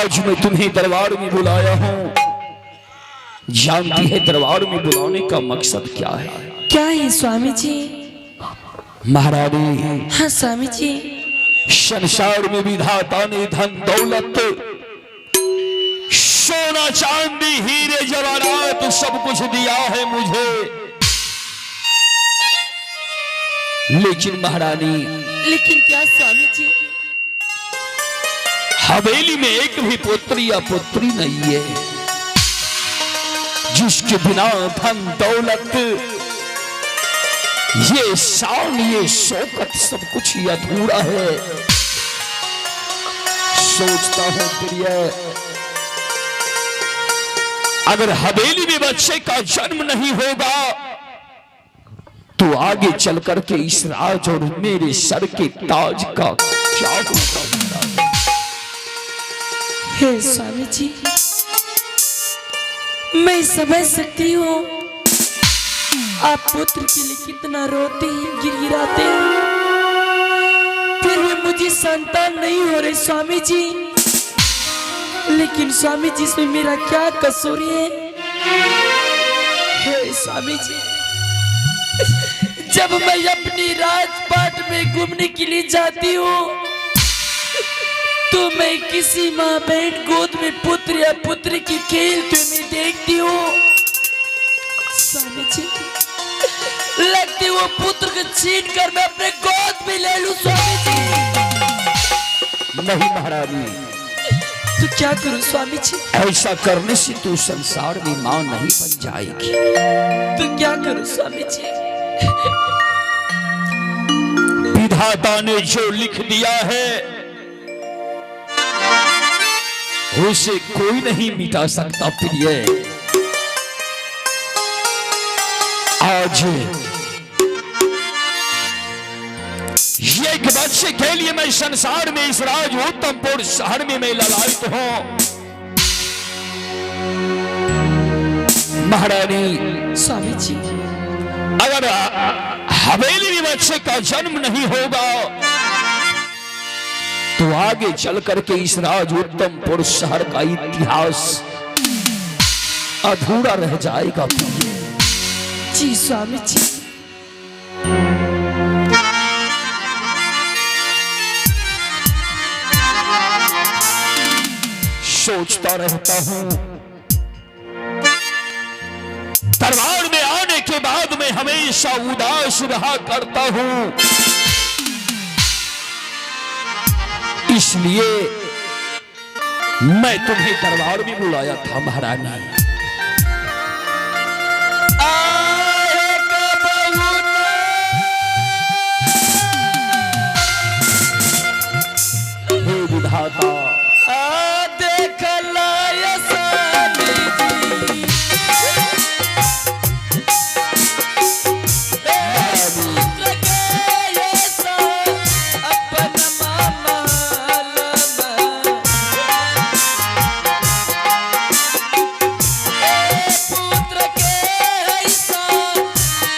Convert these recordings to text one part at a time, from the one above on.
आज मैं तुम्हें दरबार में बुलाया हूँ। जानती है दरबार में बुलाने का मकसद क्या है? क्या है स्वामी जी? महारानी, हाँ स्वामी जी। संसार में विधाता ने धन दौलत, सोना चांदी हीरे जवाहरात सब कुछ दिया है मुझे, लेकिन महारानी, लेकिन क्या स्वामी जी? हवेली में एक भी पुत्री या पुत्री नहीं है जिसके बिना धन दौलत, ये शान, ये शौकत सब कुछ ही अधूरा है। सोचता हूं प्रिय, अगर हवेली में बच्चे का जन्म नहीं होगा तो आगे चल करके इस राज और मेरे सर के ताज का क्या होगा? हे स्वामी जी, मैं समझ सकती हूँ आप पुत्र के लिए कितना रोते हैं, गिड़गिड़ाते हैं, फिर भी मुझे संतान नहीं हो रहे स्वामी जी। लेकिन स्वामी जी, इसमें मेरा क्या कसूर है? हे स्वामी जी, जब मैं अपनी राजपाट में घूमने के लिए जाती हूँ तो मैं किसी माँ बहन गोद में पुत्र या पुत्री की खेलते हुए देखती हूँ स्वामी जी, लगती वो पुत्र को छीन कर मैं अपने गोद में ले लूं स्वामी जी। नहीं महारानी, तो क्या करूं स्वामी जी? ऐसा करने से तू संसार में मां नहीं बन जाएगी। तो क्या करूं स्वामी जी? विधाता ने जो लिख दिया है उसे कोई नहीं मिटा सकता प्रिय। आज एक बच्चे के लिए मैं संसार में इस राज उत्तमपुर शहर में मैं ललायित हूं। महारानी, स्वामी जी, अगर हवेली में बच्चे का जन्म नहीं होगा तो आगे चल करके इस राज उत्तमपुर शहर का इतिहास अधूरा रह जाएगा। जी स्वामी जी। सोचता रहता हूं, दरबार में आने के बाद मैं हमेशा उदास रहा करता हूं, इसलिए मैं तुम्हें दरबार में बुलाया था महारानी। हे विधाता, देख लाया स्वामी जी, पुत्र के ऐसा अपन मामा पुत्र के ऐसा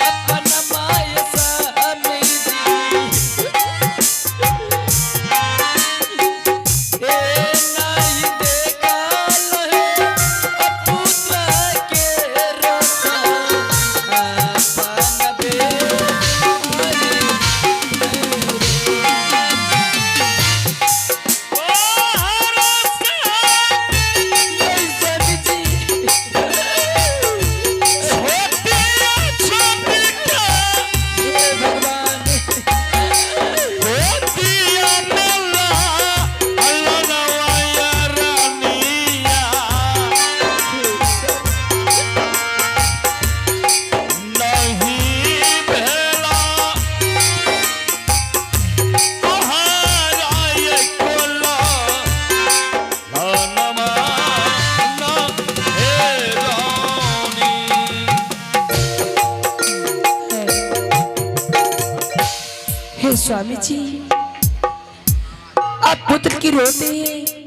अपन माया स्वामी जी। स्वामी जी, आप पुत्र की रोते हैं।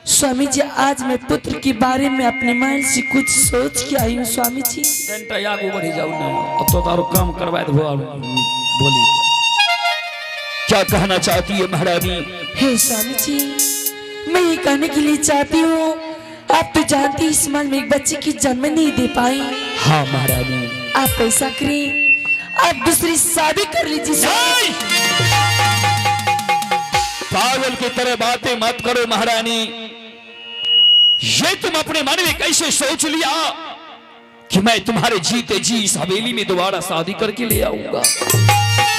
स्वामी जी, आज मैं पुत्र के बारे में अपने मन से कुछ सोच के आई हूँ स्वामी जी। आगे बढ़ी जाऊ ना, अब तो तारो काम करवा दो। बोली क्या कहना चाहती है महारानी? हे स्वामी जी, मैं ये कहने के लिए चाहती हूँ, आप तो जानती इस मन में एक बच्चे की जन्म नहीं दे पाई। हाँ महारानी। आप ऐसा करें, आप दूसरी शादी कर लीजिए। नहीं! पागल की तरह बातें मत करो महारानी। ये तुम अपने मन में कैसे सोच लिया कि मैं तुम्हारे जीते जी इस हवेली में दोबारा शादी करके ले आऊंगा?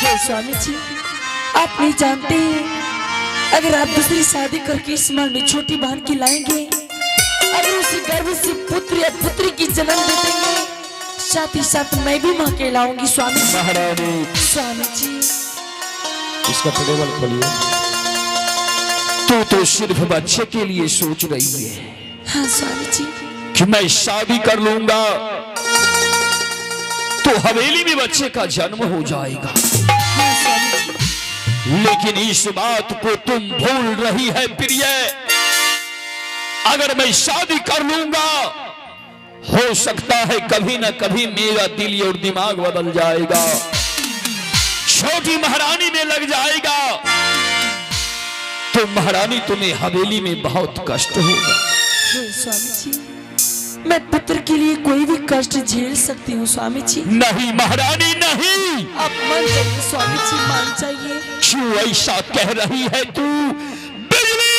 हे स्वामी जी, आप नहीं जानते, अगर आप दूसरी शादी करके इस मन में छोटी बहन की लाएंगे, अगर उसी गर्भ से पुत्र या पुत्री की जन्म दे देंगे, साथ ही साथ मैं भी मां कहलाऊंगी। स्वामी जी, महारानी, स्वामी जी, इसका टेबल खोलिए। तू तो सिर्फ बच्चे के लिए सोच रही है। हाँ स्वामी जी, कि मैं शादी कर लूंगा तो हवेली में बच्चे का जन्म हो जाएगा। हाँ स्वामी जी, लेकिन इस बात को तुम भूल रही है प्रिय। अगर मैं शादी कर लूंगा, हो सकता है कभी न कभी मेरा दिल और दिमाग बदल जाएगा, छोटी महारानी में लग जाएगा, तो महारानी तुम्हें हवेली में बहुत कष्ट होगा। स्वामी जी, मैं पुत्र के लिए कोई भी कष्ट झेल सकती हूँ। स्वामी जी, नहीं महारानी नहीं। आप मान जाइए स्वामी जी, मान जाइए। क्यों ऐसा कह रही है तू? बिजली!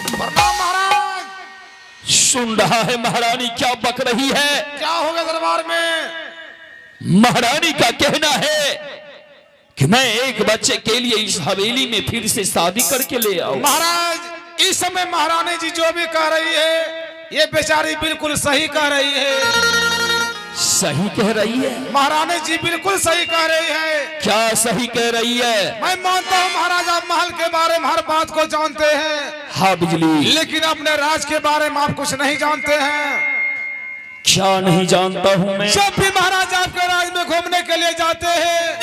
प्रणाम महाराज। सुन रहा है महारानी क्या बक रही है? क्या हो गया दरबार में? महारानी का कहना है कि मैं एक बच्चे के लिए इस हवेली में फिर से शादी करके ले आऊं। महाराज, इस समय महारानी जी जो भी कह रही है, ये बेचारी बिल्कुल सही कह रही है। सही कह रही है? महारानी जी बिल्कुल सही कह रही है। क्या सही कह रही है? मैं मानता हूँ महाराज, आप महल के बारे में हर बात को जानते हैं, हाँ बिजली, लेकिन अपने राज के बारे में आप कुछ नहीं जानते हैं। क्या नहीं जानता हूँ मैं? जब भी महाराज आपके राज में घूमने के लिए जाते हैं,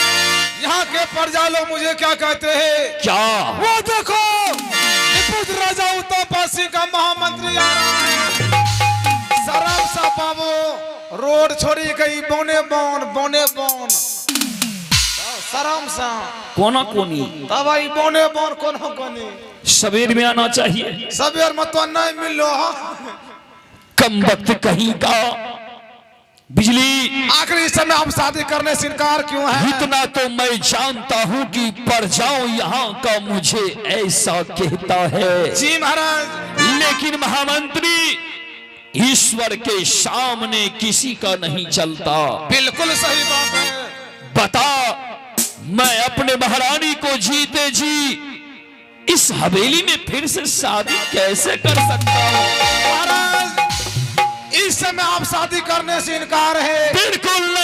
यहाँ के प्रजा लोग मुझे क्या कहते हैं? क्या? वो देखो, निपुज राजा उत्तमपासी का महामंत्री आ रहा है। शराब सा बाबू, रोड छोड़ी गई बोने बोन शराब सा कोना कोनी दवाई बोने बोन कोना कोनी। सवेर में आना चाहिए। सवेर में तो नहीं मिलो। कम वक्त कहीं का। बिजली, आखिर इस समय आप शादी करने से इनकार क्यों है? इतना तो मैं जानता हूँ कि प्रजाओं यहाँ का मुझे ऐसा कहता है। जी महाराज। लेकिन महामंत्री, ईश्वर के सामने किसी का नहीं चलता। बिल्कुल सही बात है। बता, मैं अपने महारानी को जीते जी इस हवेली में फिर से शादी कैसे कर सकता हूँ? महाराज, इस समय आप शादी करने से इनकार है? बिल्कुल नहीं।